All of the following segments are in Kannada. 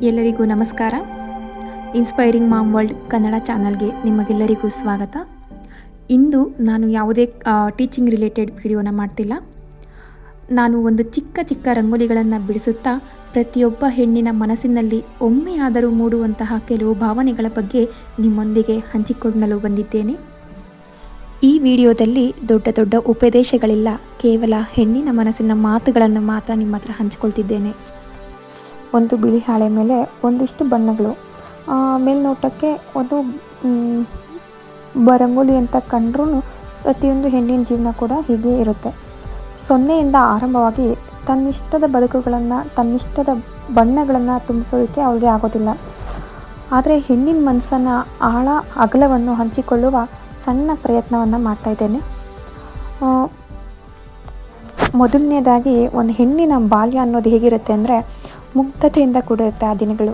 ಎಲ್ಲರಿಗೂ ನಮಸ್ಕಾರ. ಇನ್ಸ್ಪೈರಿಂಗ್ ಮಾಮ್ ವರ್ಲ್ಡ್ ಕನ್ನಡ ಚಾನಲ್ಗೆ ನಿಮಗೆಲ್ಲರಿಗೂ ಸ್ವಾಗತ. ಇಂದು ನಾನು ಯಾವುದೇ ಟೀಚಿಂಗ್ ರಿಲೇಟೆಡ್ ವಿಡಿಯೋನ ಮಾಡ್ತಿಲ್ಲ. ನಾನು ಒಂದು ಚಿಕ್ಕ ರಂಗೋಲಿಗಳನ್ನು ಬಿಡಿಸುತ್ತಾ ಪ್ರತಿಯೊಬ್ಬ ಹೆಣ್ಣಿನ ಮನಸ್ಸಿನಲ್ಲಿ ಒಮ್ಮೆಯಾದರೂ ಮೂಡುವಂತಹ ಕೆಲವು ಭಾವನೆಗಳ ಬಗ್ಗೆ ನಿಮ್ಮೊಂದಿಗೆ ಹಂಚಿಕೊಳ್ಳಲು ಬಂದಿದ್ದೇನೆ. ಈ ವಿಡಿಯೋದಲ್ಲಿ ದೊಡ್ಡ ಉಪದೇಶಗಳಿಲ್ಲ, ಕೇವಲ ಹೆಣ್ಣಿನ ಮನಸ್ಸಿನ ಮಾತುಗಳನ್ನು ಮಾತ್ರ ನಿಮ್ಮ ಹತ್ರ ಹಂಚಿಕೊಳ್ತಿದ್ದೇನೆ. ಒಂದು ಬಿಳಿ ಹಾಳೆ ಮೇಲೆ ಒಂದಿಷ್ಟು ಬಣ್ಣಗಳು, ಮೇಲ್ನೋಟಕ್ಕೆ ಒಂದು ರಂಗೋಲಿ ಅಂತ ಕಂಡ್ರೂ ಪ್ರತಿಯೊಂದು ಹೆಣ್ಣಿನ ಜೀವನ ಕೂಡ ಹೀಗೆ ಇರುತ್ತೆ. ಸೊನ್ನೆಯಿಂದ ಆರಂಭವಾಗಿ ತನ್ನಿಷ್ಟದ ಬದುಕುಗಳನ್ನು, ತನ್ನಿಷ್ಟದ ಬಣ್ಣಗಳನ್ನು ತುಂಬಿಸೋದಕ್ಕೆ ಅವಳಿಗೆ ಆಗೋದಿಲ್ಲ. ಆದರೆ ಹೆಣ್ಣಿನ ಮನಸ್ಸನ್ನು ಆಳ ಅಗಲವನ್ನು ಹಂಚಿಕೊಳ್ಳುವ ಸಣ್ಣ ಪ್ರಯತ್ನವನ್ನು ಮಾಡ್ತಾಯಿದ್ದೇನೆ. ಮೊದಲನೇದಾಗಿ ಒಂದು ಹೆಣ್ಣಿನ ಬಾಲ್ಯ ಅನ್ನೋದು ಹೇಗಿರುತ್ತೆ ಅಂದರೆ ಮುಗ್ಧತೆಯಿಂದ ಕೂಡಿರುತ್ತೆ. ಆ ದಿನಗಳು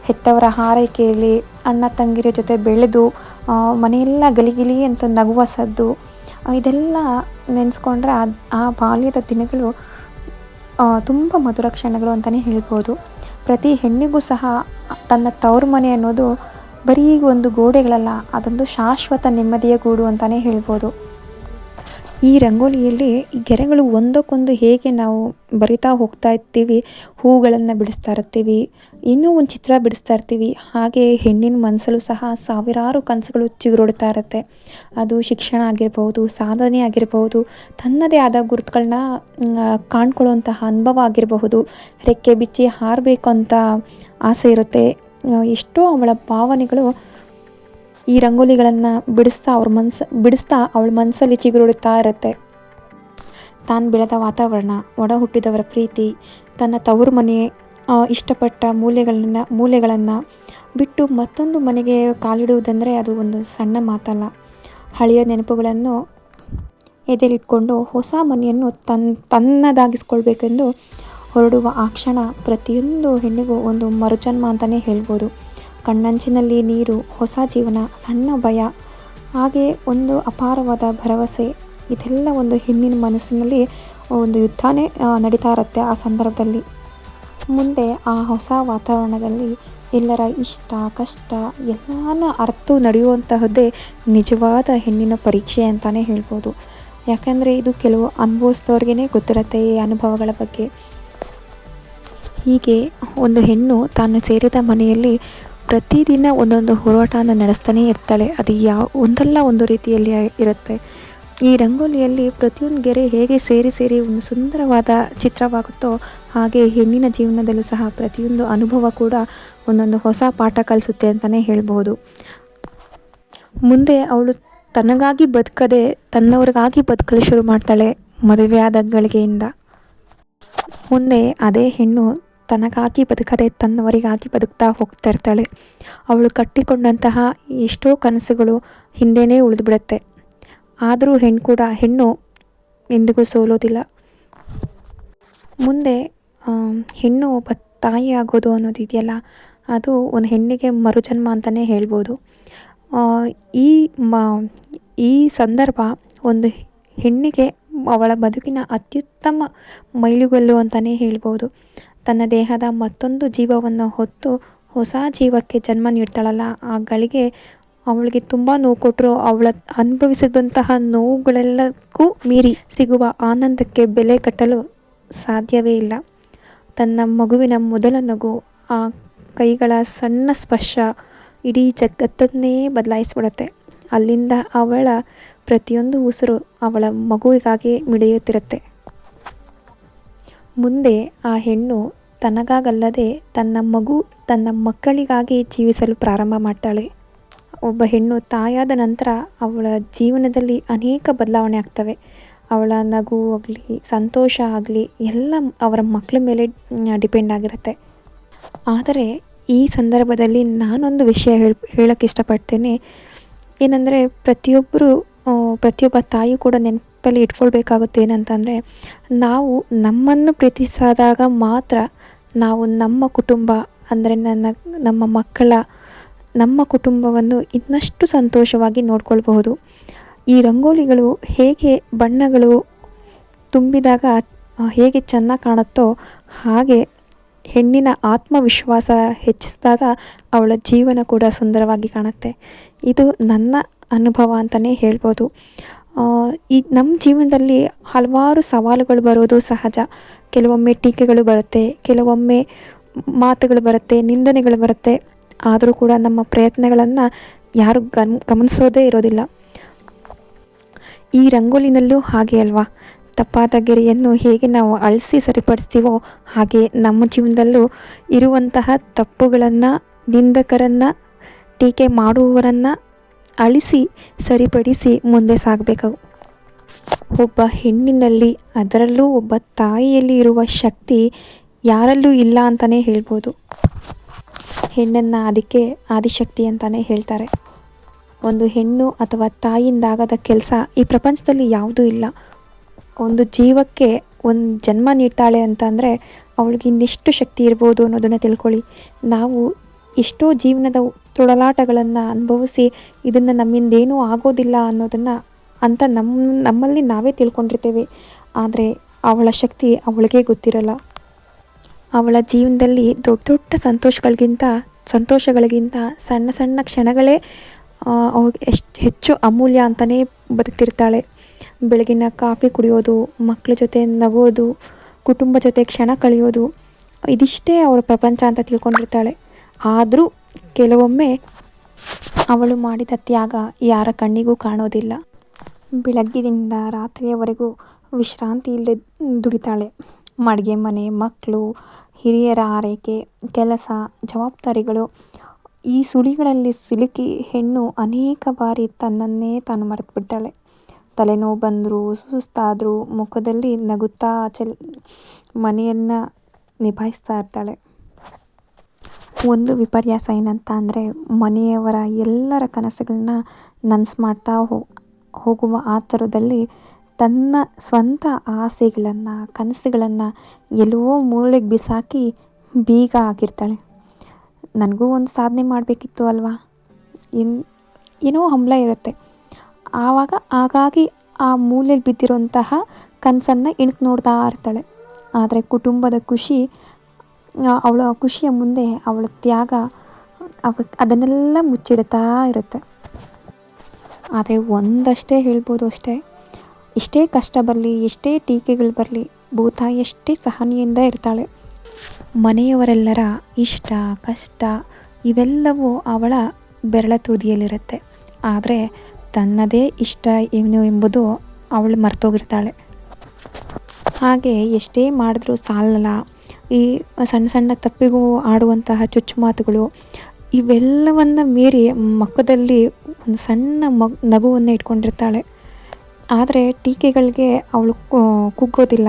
ಹೆತ್ತವರ ಹಾರೈಕೆಯಲ್ಲಿ ಅಣ್ಣ ತಂಗಿರ ಜೊತೆ ಬೆಳೆದು ಮನೆಯೆಲ್ಲ ಗಲಿಗಿಲಿ ಅಂತ ನಗುವ ಸದ್ದು, ಇದೆಲ್ಲ ನೆನೆಸ್ಕೊಂಡ್ರೆ ಆ ಬಾಲ್ಯದ ದಿನಗಳು ತುಂಬ ಮಧುರ ಕ್ಷಣಗಳು ಅಂತಲೇ ಹೇಳ್ಬೋದು. ಪ್ರತಿ ಹೆಣ್ಣಿಗೂ ಸಹ ತನ್ನ ತವರು ಮನೆ ಅನ್ನೋದು ಬರೀ ಒಂದು ಗೋಡೆಗಳಲ್ಲ, ಅದೊಂದು ಶಾಶ್ವತ ನೆಮ್ಮದಿಯ ಗೂಡು ಅಂತಲೇ ಹೇಳ್ಬೋದು. ಈ ರಂಗೋಲಿಯಲ್ಲಿ ಈ ಗೆರೆಗಳು ಒಂದಕ್ಕೊಂದು ಹೇಗೆ ನಾವು ಬರಿತಾ ಹೋಗ್ತಾ ಇರ್ತೀವಿ, ಹೂಗಳನ್ನು ಬಿಡಿಸ್ತಾ ಇರ್ತೀವಿ, ಇನ್ನೂ ಒಂದು ಚಿತ್ರ ಬಿಡಿಸ್ತಾ ಇರ್ತೀವಿ. ಹಾಗೆ ಹೆಣ್ಣಿನ ಮನಸ್ಸಲ್ಲೂ ಸಹ ಸಾವಿರಾರು ಕನಸುಗಳು ಚಿಗುರೊಡ್ತಾ ಇರುತ್ತೆ. ಅದು ಶಿಕ್ಷಣ ಆಗಿರ್ಬೋದು, ಸಾಧನೆ ಆಗಿರ್ಬೋದು, ತನ್ನದೇ ಆದ ಗುರುತುಗಳನ್ನ ಕಾಣ್ಕೊಳ್ಳುವಂತಹ ಅನುಭವ ಆಗಿರಬಹುದು, ರೆಕ್ಕೆ ಬಿಚ್ಚಿ ಹಾರಬೇಕು ಅಂತ ಆಸೆ ಇರುತ್ತೆ. ಎಷ್ಟೋ ಅವಳ ಭಾವನೆಗಳು ಈ ರಂಗೋಲಿಗಳನ್ನು ಬಿಡಿಸ್ತಾ ಅವಳ ಮನಸ್ಸಲ್ಲಿ ಚಿಗುರೊಡುತ್ತಾ ಇರುತ್ತೆ. ತಾನು ಬೆಳೆದ ವಾತಾವರಣ, ಒಡ ಹುಟ್ಟಿದವರ ಪ್ರೀತಿ, ತನ್ನ ತವರು ಮನೆ, ಇಷ್ಟಪಟ್ಟ ಮೂಲೆಗಳನ್ನು ಬಿಟ್ಟು ಮತ್ತೊಂದು ಮನೆಗೆ ಕಾಲಿಡುವುದಂದರೆ ಅದು ಒಂದು ಸಣ್ಣ ಮಾತಲ್ಲ. ಹಳೆಯ ನೆನಪುಗಳನ್ನು ಎದೆಲಿಟ್ಕೊಂಡು ಹೊಸ ಮನೆಯನ್ನು ತನ್ನದಾಗಿಸ್ಕೊಳ್ಬೇಕೆಂದು ಹೊರಡುವ ಆ ಕ್ಷಣ ಪ್ರತಿಯೊಂದು ಹೆಣ್ಣಿಗೂ ಒಂದು ಮರುಜನ್ಮ ಅಂತಲೇ ಹೇಳ್ಬೋದು. ಕಣ್ಣಂಚಿನಲ್ಲಿ ನೀರು, ಹೊಸ ಜೀವನ, ಸಣ್ಣ ಭಯ, ಹಾಗೆ ಒಂದು ಅಪಾರವಾದ ಭರವಸೆ, ಇದೆಲ್ಲ ಒಂದು ಹೆಣ್ಣಿನ ಮನಸ್ಸಿನಲ್ಲಿ ಒಂದು ಯುದ್ಧನೇ ನಡೀತಾ ಇರುತ್ತೆ. ಆ ಸಂದರ್ಭದಲ್ಲಿ ಮುಂದೆ ಆ ಹೊಸ ವಾತಾವರಣದಲ್ಲಿ ಎಲ್ಲರ ಇಷ್ಟ ಕಷ್ಟ ಎಲ್ಲನ ಅರ್ಥ ನಡೆಯುವಂತಹದ್ದೇ ನಿಜವಾದ ಹೆಣ್ಣಿನ ಪರೀಕ್ಷೆ ಅಂತಲೇ ಹೇಳ್ಬೋದು. ಯಾಕಂದರೆ ಇದು ಕೆಲವು ಅನುಭವಿಸಿದವ್ರಿಗೇ ಗೊತ್ತಿರುತ್ತೆ ಈ ಅನುಭವಗಳ ಬಗ್ಗೆ. ಹೀಗೆ ಒಂದು ಹೆಣ್ಣು ತಾನು ಸೇರಿದ ಮನೆಯಲ್ಲಿ ಪ್ರತಿದಿನ ಒಂದೊಂದು ಹೋರಾಟನ ನಡೆಸ್ತಾನೇ ಇರ್ತಾಳೆ. ಅದು ಒಂದಲ್ಲ ಒಂದು ರೀತಿಯಲ್ಲಿ ಇರುತ್ತೆ. ಈ ರಂಗೋಲಿಯಲ್ಲಿ ಪ್ರತಿಯೊಂದು ಗೆರೆ ಹೇಗೆ ಸೇರಿ ಒಂದು ಸುಂದರವಾದ ಚಿತ್ರವಾಗುತ್ತೋ ಹಾಗೆ ಹೆಣ್ಣಿನ ಜೀವನದಲ್ಲೂ ಸಹ ಪ್ರತಿಯೊಂದು ಅನುಭವ ಕೂಡ ಒಂದೊಂದು ಹೊಸ ಪಾಠ ಕಲಿಸುತ್ತೆ ಅಂತಲೇ ಹೇಳ್ಬೋದು. ಮುಂದೆ ಅವಳು ತನಗಾಗಿ ಬದುಕದೆ ತನ್ನವ್ರಿಗಾಗಿ ಬದುಕಲು ಶುರು ಮಾಡ್ತಾಳೆ ಮದುವೆಯಾದ ಗಳಿಗೆಯಿಂದ. ಮುಂದೆ ಅದೇ ಹೆಣ್ಣು ತನಗಾಗಿ ಬದುಕದೆ ತನ್ನವರಿಗಾಗಿ ಬದುಕ್ತಾ ಹೋಗ್ತಾ ಇರ್ತಾಳೆ. ಅವಳು ಕಟ್ಟಿಕೊಂಡಂತಹ ಎಷ್ಟೋ ಕನಸುಗಳು ಹಿಂದೆಯೇ ಉಳಿದುಬಿಡುತ್ತೆ. ಆದರೂ ಹೆಣ್ಣು ಎಂದಿಗೂ ಸೋಲೋದಿಲ್ಲ. ಮುಂದೆ ಹೆಣ್ಣು ಒಬ್ಬ ತಾಯಿ ಆಗೋದು ಅನ್ನೋದಿದೆಯಲ್ಲ, ಅದು ಒಂದು ಹೆಣ್ಣಿಗೆ ಮರುಜನ್ಮ ಅಂತಲೇ ಹೇಳ್ಬೋದು. ಈ ಸಂದರ್ಭ ಒಂದು ಹೆಣ್ಣಿಗೆ ಅವಳ ಬದುಕಿನ ಅತ್ಯುತ್ತಮ ಮೈಲುಗಲ್ಲು ಅಂತಲೇ ಹೇಳ್ಬೋದು. ತನ್ನ ದೇಹದ ಮತ್ತೊಂದು ಜೀವವನ್ನು ಹೊತ್ತು ಹೊಸ ಜೀವಕ್ಕೆ ಜನ್ಮ ನೀಡ್ತಾಳಲ್ಲ, ಆ ಗಳಿಗೆ ಅವಳಿಗೆ ತುಂಬ ನೋವು ಕೊಟ್ಟರು ಅವಳ ಅನುಭವಿಸಿದಂತಹ ನೋವುಗಳೆಲ್ಲಕ್ಕೂ ಮೀರಿ ಸಿಗುವ ಆನಂದಕ್ಕೆ ಬೆಲೆ ಕಟ್ಟಲು ಸಾಧ್ಯವೇ ಇಲ್ಲ. ತನ್ನ ಮಗುವಿನ ಮೊದಲ ನಗು, ಆ ಕೈಗಳ ಸಣ್ಣ ಸ್ಪರ್ಶ ಇಡೀ ಜಗತ್ತನ್ನೇ ಬದಲಾಯಿಸ್ಬಿಡುತ್ತೆ. ಅಲ್ಲಿಂದ ಅವಳ ಪ್ರತಿಯೊಂದು ಉಸಿರು ಅವಳ ಮಗುವಿಗಾಗಿ ಮಿಡಿಯುತ್ತಿರುತ್ತೆ. ಮುಂದೆ ಆ ಹೆಣ್ಣು ತನಗಾಗಲ್ಲದೆ ತನ್ನ ಮಕ್ಕಳಿಗಾಗಿ ಜೀವಿಸಲು ಪ್ರಾರಂಭ ಮಾಡ್ತಾಳೆ. ಒಬ್ಬ ಹೆಣ್ಣು ತಾಯಾದ ನಂತರ ಅವಳ ಜೀವನದಲ್ಲಿ ಅನೇಕ ಬದಲಾವಣೆ ಆಗ್ತವೆ. ಅವಳ ನಗು ಆಗಲಿ, ಸಂತೋಷ ಆಗಲಿ ಎಲ್ಲ ಅವರ ಮಕ್ಕಳ ಮೇಲೆ ಡಿಪೆಂಡ್ ಆಗಿರುತ್ತೆ. ಆದರೆ ಈ ಸಂದರ್ಭದಲ್ಲಿ ನಾನೊಂದು ವಿಷಯ ಹೇಳೋಕ್ಕೆ ಇಷ್ಟಪಡ್ತೇನೆ. ಏನಂದರೆ ಪ್ರತಿಯೊಬ್ಬ ತಾಯಿ ಕೂಡ ನೆನಪಲ್ಲಿ ಇಟ್ಕೊಳ್ಬೇಕಾಗುತ್ತೆ ಏನಂತಂದರೆ, ನಾವು ನಮ್ಮನ್ನು ಪ್ರೀತಿಸಿದಾಗ ಮಾತ್ರ ನಾವು ನಮ್ಮ ಕುಟುಂಬ ಅಂದರೆ ನಮ್ಮ ಕುಟುಂಬವನ್ನು ಇನ್ನಷ್ಟು ಸಂತೋಷವಾಗಿ ನೋಡ್ಕೊಳ್ಬಹುದು. ಈ ರಂಗೋಲಿಗಳು ಹೇಗೆ ಬಣ್ಣಗಳು ತುಂಬಿದಾಗ ಹೇಗೆ ಚೆನ್ನಾಗಿ ಕಾಣುತ್ತೋ ಹಾಗೆ ಹೆಣ್ಣಿನ ಆತ್ಮವಿಶ್ವಾಸ ಹೆಚ್ಚಿಸಿದಾಗ ಅವಳ ಜೀವನ ಕೂಡ ಸುಂದರವಾಗಿ ಕಾಣುತ್ತೆ. ಇದು ನನ್ನ ಅನುಭವ ಅಂತಲೇ ಹೇಳ್ಬೋದು. ಈ ನಮ್ಮ ಜೀವನದಲ್ಲಿ ಹಲವಾರು ಸವಾಲುಗಳು ಬರೋದು ಸಹಜ. ಕೆಲವೊಮ್ಮೆ ಟೀಕೆಗಳು ಬರುತ್ತೆ, ಕೆಲವೊಮ್ಮೆ ಮಾತುಗಳು ಬರುತ್ತೆ, ನಿಂದನೆಗಳು ಬರುತ್ತೆ. ಆದರೂ ಕೂಡ ನಮ್ಮ ಪ್ರಯತ್ನಗಳನ್ನು ಯಾರು ಗಮನಿಸೋದೇ ಇರೋದಿಲ್ಲ. ಈ ರಂಗೋಲಿನಲ್ಲೂ ಹಾಗೆ ಅಲ್ವಾ, ತಪ್ಪಾದ ಗೆರೆಯನ್ನು ಹೇಗೆ ನಾವು ಅಳಿಸಿ ಸರಿಪಡಿಸ್ತೀವೋ ಹಾಗೆ ನಮ್ಮ ಜೀವನದಲ್ಲೂ ಇರುವಂತಹ ತಪ್ಪುಗಳನ್ನು, ನಿಂದಕರನ್ನು, ಟೀಕೆ ಮಾಡುವವರನ್ನು ಅಳಿಸಿ ಸರಿಪಡಿಸಿ ಮುಂದೆ ಸಾಗಬೇಕು. ಒಬ್ಬ ಹೆಣ್ಣಿನಲ್ಲಿ, ಅದರಲ್ಲೂ ಒಬ್ಬ ತಾಯಿಯಲ್ಲಿ ಇರುವ ಶಕ್ತಿ ಯಾರಲ್ಲೂ ಇಲ್ಲ ಅಂತಲೇ ಹೇಳ್ಬೋದು. ಹೆಣ್ಣನ್ನು ಅದಕ್ಕೆ ಆದಿಶಕ್ತಿ ಅಂತಲೇ ಹೇಳ್ತಾರೆ. ಒಂದು ಹೆಣ್ಣು ಅಥವಾ ತಾಯಿಯಿಂದಾಗದ ಕೆಲಸ ಈ ಪ್ರಪಂಚದಲ್ಲಿ ಯಾವುದೂ ಇಲ್ಲ. ಒಂದು ಜೀವಕ್ಕೆ ಒಂದು ಜನ್ಮ ನೀಡ್ತಾಳೆ ಅಂತಂದರೆ ಅವಳಿಗೆ ಇನ್ನೆಷ್ಟು ಶಕ್ತಿ ಇರ್ಬೋದು ಅನ್ನೋದನ್ನು ತಿಳ್ಕೊಳ್ಳಿ. ನಾವು ಎಷ್ಟೋ ಜೀವನದ ತೊಳಲಾಟಗಳನ್ನು ಅನುಭವಿಸಿ ಇದನ್ನು ನಮ್ಮಿಂದೇನೂ ಆಗೋದಿಲ್ಲ ಅನ್ನೋದನ್ನು ಅಂತ ನಮ್ಮಲ್ಲಿ ನಾವೇ ತಿಳ್ಕೊಂಡಿರ್ತೇವೆ. ಆದರೆ ಅವಳ ಶಕ್ತಿ ಅವಳಿಗೆ ಗೊತ್ತಿರಲ್ಲ. ಅವಳ ಜೀವನದಲ್ಲಿ ದೊಡ್ಡ ದೊಡ್ಡ ಸಂತೋಷಗಳಿಗಿಂತ ಸಣ್ಣ ಸಣ್ಣ ಕ್ಷಣಗಳೇ ಅವ್ಳಿಗೆ ಹೆಚ್ಚು ಅಮೂಲ್ಯ ಅಂತಲೇ ಬದುಕ್ತಿರ್ತಾಳೆ. ಬೆಳಗಿನ ಕಾಫಿ ಕುಡಿಯೋದು, ಮಕ್ಕಳ ಜೊತೆ ನಗೋದು, ಕುಟುಂಬ ಜೊತೆ ಕ್ಷಣ ಕಳೆಯೋದು, ಇದಿಷ್ಟೇ ಅವಳ ಪ್ರಪಂಚ ಅಂತ ತಿಳ್ಕೊಂಡಿರ್ತಾಳೆ. ಆದರೂ ಕೆಲವೊಮ್ಮೆ ಅವಳು ಮಾಡಿದ ತ್ಯಾಗ ಯಾರ ಕಣ್ಣಿಗೂ ಕಾಣೋದಿಲ್ಲ. ಬೆಳಗ್ಗಿನಿಂದ ರಾತ್ರಿಯವರೆಗೂ ವಿಶ್ರಾಂತಿ ಇಲ್ಲದೆ ದುಡಿತಾಳೆ. ಅಡುಗೆ ಮನೆ, ಮಕ್ಕಳು, ಹಿರಿಯರ ಆರೈಕೆ, ಕೆಲಸ, ಜವಾಬ್ದಾರಿಗಳು, ಈ ಸುಳಿಗಳಲ್ಲಿ ಸಿಲುಕಿ ಹೆಣ್ಣು ಅನೇಕ ಬಾರಿ ತನ್ನನ್ನೇ ತಾನು ಮರೆತು ಬಿಡ್ತಾಳೆ. ತಲೆನೋವು ಬಂದರೂ, ಸುಸ್ತಾದರೂ ಮುಖದಲ್ಲಿ ನಗುತ್ತಾ ಮನೆಯನ್ನು ನಿಭಾಯಿಸ್ತಾ ಇರ್ತಾಳೆ. ಒಂದು ವಿಪರ್ಯಾಸ ಏನಂತ ಅಂದರೆ, ಮನೆಯವರ ಎಲ್ಲರ ಕನಸುಗಳನ್ನ ನನಸು ಮಾಡ್ತಾ ಹೋಗುವ ಆತುರದಲ್ಲಿ ತನ್ನ ಸ್ವಂತ ಆಸೆಗಳನ್ನು, ಕನಸುಗಳನ್ನು ಎಲ್ಲೋ ಮೂಲೆಗೆ ಬಿಸಾಕಿ ಬೀಗ ಹಾಕಿರ್ತಾಳೆ. ನನಗೂ ಒಂದು ಸಾಧನೆ ಮಾಡಬೇಕಿತ್ತು ಅಲ್ವಾ, ಏನೋ ಹಂಬಲ ಇರುತ್ತೆ. ಹಾಗಾಗಿ ಆ ಮೂಲೆಯಲ್ಲಿ ಬಿದ್ದಿರೋಂತಹ ಕನಸನ್ನು ಇಣುಕು ನೋಡ್ತಾ ಇರ್ತಾಳೆ. ಆದರೆ ಕುಟುಂಬದ ಖುಷಿ, ಅವಳ ಖುಷಿಯ ಮುಂದೆ ಅವಳ ತ್ಯಾಗ ಅದನ್ನೆಲ್ಲ ಮುಚ್ಚಿಡ್ತಾ ಇರುತ್ತೆ. ಆದರೆ ಒಂದಷ್ಟೇ ಹೇಳ್ಬೋದು ಅಷ್ಟೇ, ಎಷ್ಟೇ ಕಷ್ಟ ಬರಲಿ, ಎಷ್ಟೇ ಟೀಕೆಗಳು ಬರಲಿ, ಭೂತಾಯಿ ಎಷ್ಟೇ ಸಹನೆಯಿಂದ ಇರ್ತಾಳೆ. ಮನೆಯವರೆಲ್ಲರ ಇಷ್ಟ, ಕಷ್ಟ ಇವೆಲ್ಲವೂ ಅವಳ ಬೆರಳ ತುದಿಯಲ್ಲಿರುತ್ತೆ. ಆದರೆ ತನ್ನದೇ ಇಷ್ಟ ಏನು ಎಂಬುದು ಅವಳು ಮರ್ತೋಗಿರ್ತಾಳೆ. ಹಾಗೆ ಎಷ್ಟೇ ಮಾಡಿದ್ರೂ ಸಾಲಲ್ಲ. ಈ ಸಣ್ಣ ಸಣ್ಣ ತಪ್ಪಿಗೂ ಆಡುವಂತಹ ಚುಚ್ಚುಮಾತುಗಳು ಇವೆಲ್ಲವನ್ನು ಮೀರಿ ಮುಖದಲ್ಲಿ ಒಂದು ಸಣ್ಣ ನಗುವನ್ನು ಇಟ್ಕೊಂಡಿರ್ತಾಳೆ. ಆದರೆ ಟೀಕೆಗಳಿಗೆ ಅವಳು ಕುಗ್ಗೋದಿಲ್ಲ.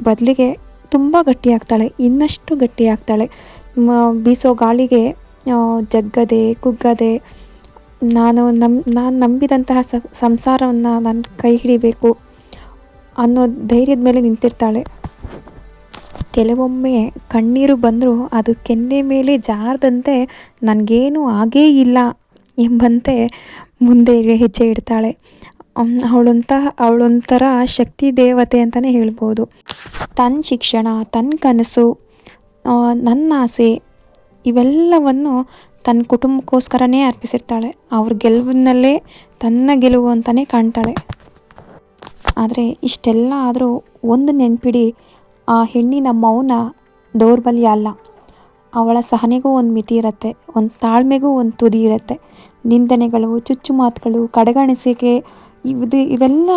ಬದಲಿಗೆ ತುಂಬ ಗಟ್ಟಿಯಾಗ್ತಾಳೆ, ಇನ್ನಷ್ಟು ಗಟ್ಟಿಯಾಗ್ತಾಳೆ. ಬೀಸೋ ಗಾಳಿಗೆ ಜಗ್ಗದೆ, ಕುಗ್ಗದೆ, ನಾನು ನಂಬಿದಂತಹ ಸಂಸಾರವನ್ನು ನಾನು ಕೈ ಹಿಡಿಬೇಕು ಅನ್ನೋ ಧೈರ್ಯದ ಮೇಲೆ ನಿಂತಿರ್ತಾಳೆ. ಕೆಲವೊಮ್ಮೆ ಕಣ್ಣೀರು ಬಂದರೂ ಅದು ಕೆನ್ನೆ ಮೇಲೆ ಜಾರದಂತೆ ನನಗೇನು ಆಗೇ ಇಲ್ಲ ಎಂಬಂತೆ ಮುಂದೆ ಹೆಜ್ಜೆ ಇಡ್ತಾಳೆ. ಅವಳೊಂಥರ ಶಕ್ತಿ ದೇವತೆ ಅಂತಲೇ ಹೇಳ್ಬೋದು. ತನ್ನ ಶಿಕ್ಷಣ, ತನ್ನ ಕನಸು, ನನ್ನ ಆಸೆ ಇವೆಲ್ಲವನ್ನು ತನ್ನ ಕುಟುಂಬಕ್ಕೋಸ್ಕರನೇ ಅರ್ಪಿಸಿರ್ತಾಳೆ. ಅವ್ರ ಗೆಲುವಿನಲ್ಲೇ ತನ್ನ ಗೆಲುವು ಅಂತಲೇ ಕಾಣ್ತಾಳೆ. ಆದರೆ ಇಷ್ಟೆಲ್ಲ ಆದರೂ ಒಂದು ನೆನ್ಪಿಡಿ, ಆ ಹೆಣ್ಣಿನ ಮೌನ ದೌರ್ಬಲ್ಯ ಅಲ್ಲ. ಅವಳ ಸಹನೆಗೂ ಒಂದು ಮಿತಿ ಇರುತ್ತೆ, ಒಂದು ತಾಳ್ಮೆಗೂ ಒಂದು ತುದಿ ಇರುತ್ತೆ. ನಿಂದನೆಗಳು, ಚುಚ್ಚುಮಾತುಗಳು, ಕಡೆಗಣಿಸಿಕೆ ಇವೆಲ್ಲ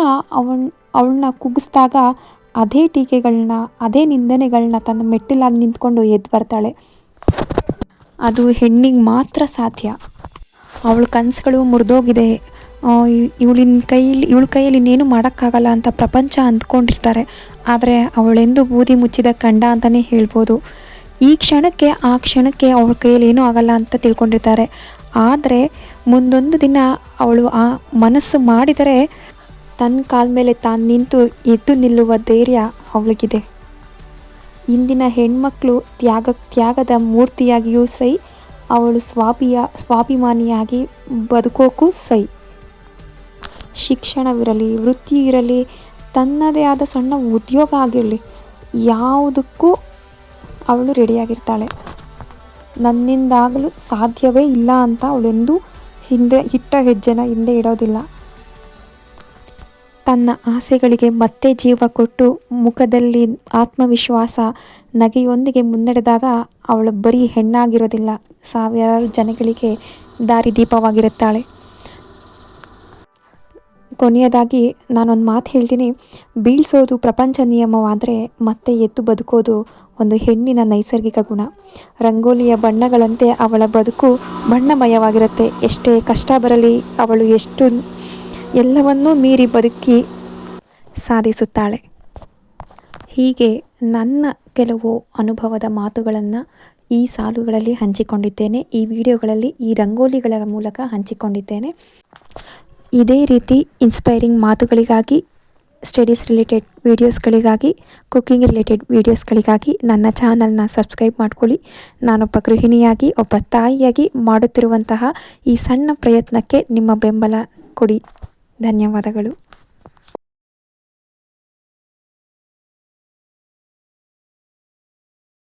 ಅವಳನ್ನ ಕುಗ್ಗಿಸಿದಾಗ ಅದೇ ಟೀಕೆಗಳನ್ನ, ಅದೇ ನಿಂದನೆಗಳನ್ನ ತನ್ನ ಮೆಟ್ಟಿಲಾಗಿ ನಿಂತ್ಕೊಂಡು ಎದ್ದು ಬರ್ತಾಳೆ. ಅದು ಹೆಣ್ಣಿಗೆ ಮಾತ್ರ ಸಾಧ್ಯ. ಅವಳ ಕನಸುಗಳು ಮುರಿದೋಗಿದೆ, ಇವಳ ಕೈಯಲ್ಲಿ ಇನ್ನೇನು ಮಾಡೋಕ್ಕಾಗಲ್ಲ ಅಂತ ಪ್ರಪಂಚ ಅಂದ್ಕೊಂಡಿರ್ತಾರೆ. ಆದರೆ ಅವಳೆಂದು ಬೂದಿ ಮುಚ್ಚಿದ ಕಂಡ ಅಂತಲೇ ಹೇಳ್ಬೋದು. ಈ ಕ್ಷಣಕ್ಕೆ ಆ ಕ್ಷಣಕ್ಕೆ ಅವಳ ಕೈಯಲ್ಲಿ ಏನೂ ಆಗಲ್ಲ ಅಂತ ತಿಳ್ಕೊಂಡಿರ್ತಾರೆ. ಆದರೆ ಮುಂದೊಂದು ದಿನ ಅವಳು ಆ ಮನಸ್ಸು ಮಾಡಿದರೆ ತನ್ನ ಕಾಲ ಮೇಲೆ ತಾನು ನಿಂತು ಎದ್ದು ನಿಲ್ಲುವ ಧೈರ್ಯ ಅವಳಿಗಿದೆ. ಇಂದಿನ ಹೆಣ್ಮಕ್ಳು ತ್ಯಾಗದ ಮೂರ್ತಿಯಾಗಿಯೂ ಸೈ, ಅವಳು ಸ್ವಾಭಿಮಾನಿಯಾಗಿ ಬದುಕೋಕ್ಕೂ ಸೈ. ಶಿಕ್ಷಣವಿರಲಿ, ವೃತ್ತಿ ಇರಲಿ, ತನ್ನದೇ ಆದ ಸಣ್ಣ ಉದ್ಯೋಗ ಆಗಿರಲಿ, ಯಾವುದಕ್ಕೂ ಅವಳು ರೆಡಿಯಾಗಿರ್ತಾಳೆ. ನನ್ನಿಂದಾಗಲು ಸಾಧ್ಯವೇ ಇಲ್ಲ ಅಂತ ಅವಳೆಂದೂ ಇಟ್ಟ ಹೆಜ್ಜೆನ ಹಿಂದೆ ಇಡೋದಿಲ್ಲ. ತನ್ನ ಆಸೆಗಳಿಗೆ ಮತ್ತೆ ಜೀವ ಕೊಟ್ಟು ಮುಖದಲ್ಲಿ ಆತ್ಮವಿಶ್ವಾಸ, ನಗೆಯೊಂದಿಗೆ ಮುನ್ನಡೆದಾಗ ಅವಳು ಬರೀ ಹೆಣ್ಣಾಗಿರೋದಿಲ್ಲ, ಸಾವಿರಾರು ಜನಗಳಿಗೆ ದಾರಿದೀಪವಾಗಿರುತ್ತಾಳೆ. ಕೊನೆಯದಾಗಿ ನಾನೊಂದು ಮಾತು ಹೇಳ್ತೀನಿ. ಬೀಳ್ಸೋದು ಪ್ರಪಂಚ ನಿಯಮವಾದರೆ ಮತ್ತೆ ಎದ್ದು ಬದುಕೋದು ಒಂದು ಹೆಣ್ಣಿನ ನೈಸರ್ಗಿಕ ಗುಣ. ರಂಗೋಲಿಯ ಬಣ್ಣಗಳಂತೆ ಅವಳ ಬದುಕು ಬಣ್ಣಮಯವಾಗಿರುತ್ತೆ. ಎಷ್ಟೇ ಕಷ್ಟ ಬರಲಿ ಅವಳು ಎಲ್ಲವನ್ನೂ ಮೀರಿ ಬದುಕಿ ಸಾಧಿಸುತ್ತಾಳೆ. ಹೀಗೆ ನನ್ನ ಕೆಲವು ಅನುಭವದ ಮಾತುಗಳನ್ನು ಈ ಸಾಲುಗಳಲ್ಲಿ ಹಂಚಿಕೊಂಡಿದ್ದೇನೆ. ಈ ವಿಡಿಯೋಗಳಲ್ಲಿ ಈ ರಂಗೋಲಿಗಳ ಮೂಲಕ ಹಂಚಿಕೊಂಡಿದ್ದೇನೆ. ಇದೇ ರೀತಿ ಇನ್ಸ್ಪೈರಿಂಗ್ ಮಾತುಗಳಿಗಾಗಿ, ಸ್ಟಡೀಸ್ ರಿಲೇಟೆಡ್ ವೀಡಿಯೋಸ್ಗಳಿಗಾಗಿ, ಕುಕ್ಕಿಂಗ್ ರಿಲೇಟೆಡ್ ವೀಡಿಯೋಸ್ಗಳಿಗಾಗಿ ನನ್ನ ಚಾನಲ್ನ ಸಬ್ಸ್ಕ್ರೈಬ್ ಮಾಡ್ಕೊಳ್ಳಿ. ನಾನೊಬ್ಬ ಗೃಹಿಣಿಯಾಗಿ, ಒಬ್ಬ ತಾಯಿಯಾಗಿ ಮಾಡುತ್ತಿರುವಂತಹ ಈ ಸಣ್ಣ ಪ್ರಯತ್ನಕ್ಕೆ ನಿಮ್ಮ ಬೆಂಬಲ ಕೊಡಿ. ಧನ್ಯವಾದಗಳು.